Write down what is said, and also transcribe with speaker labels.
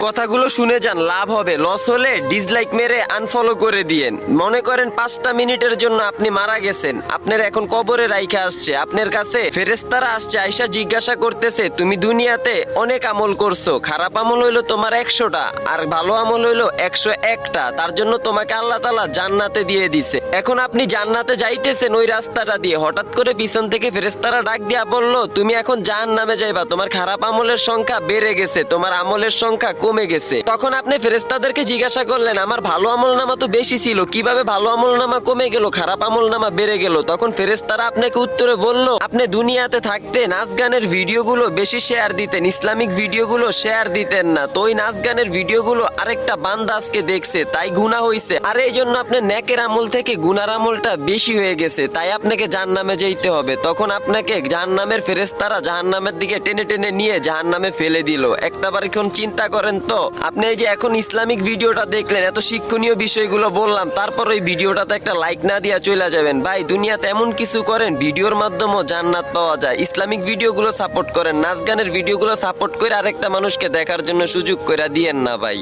Speaker 1: কথাগুলো শুনে যান, লাভ হবে, লস হলে ডিসলাইক মেরে আনফলো করে দিয়েন। মনে করেন 5টা মিনিটের জন্য আপনি মারা গেছেন, আপনার এখন কবরে রাইখা আসছে, আপনার কাছে ফেরেশতারা আসছে, আইসা জিজ্ঞাসা করতেছে তুমি দুনিয়াতে অনেক আমল করছো, খারাপ আমল হইলো তোমার 100টা আর ভালো আমল হইলো 101টা, তার জন্য তোমাকে আল্লাহ তাআলা জান্নাতে দিয়ে দিছে। এখন আপনি জান্নাতে যাইতেছেন ওই রাস্তাটা দিয়ে, হঠাৎ করে পিছন থেকে ফেরেশতারা ডাক দিয়া বললো তুমি এখন জাহান্নামে যাইবা, তোমার খারাপ আমলের সংখ্যা বেড়ে গেছে, তোমার আমলের সংখ্যা কমে গেছে। তখন আপনি ফেরেশতাদেরকে জিজ্ঞাসা করলেন আমার ভালো আমল নামা তো বেশি ছিল, কিভাবে ভালো আমল নামা কমে গেল, খারাপ আমল নামা বেড়ে গেল? তখন ফেরেশতারা আপনাকে উত্তরে বলল আপনি দুনিয়াতে থাকতে নাচ গানের ভিডিওগুলো বেশি শেয়ার দিতেন, ইসলামিক ভিডিওগুলো শেয়ার দিতেন না, তো ওই নাচ গানের ভিডিওগুলো আরেকটা বান্দা আজকে দেখছে তাই গুনাহ হইছে, আর এই জন্য আপনার নেকের আমল থেকে গুনার আমলটা বেশি হয়ে গেছে, তাই আপনাকে জাহান্নামে যেতে হবে। তখন আপনাকে জাহান্নামের ফেরেশতারা জাহান্নামের দিকে টেনে টেনে নিয়ে জাহান্নামে ফেলে দিল। একটাবার এখন চিন্তা করেন তো, আপনি এই যে এখন ইসলামিক ভিডিওটা দেখলেন, এত শিক্ষণীয় বিষয়গুলো বললাম, তারপর ওই ভিডিওটাতে একটা লাইক না দিয়া চলে যাবেন। ভাই দুনিয়াতে এমন কিছু করেন ভিডিওর মাধ্যমেও জান্নাত পাওয়া যায়। ইসলামিক ভিডিওগুলো সাপোর্ট করেন, নাচ গানের ভিডিওগুলো সাপোর্ট করে আরেকটা মানুষকে দেখার জন্য সুযোগ করে দিয়েন না ভাই।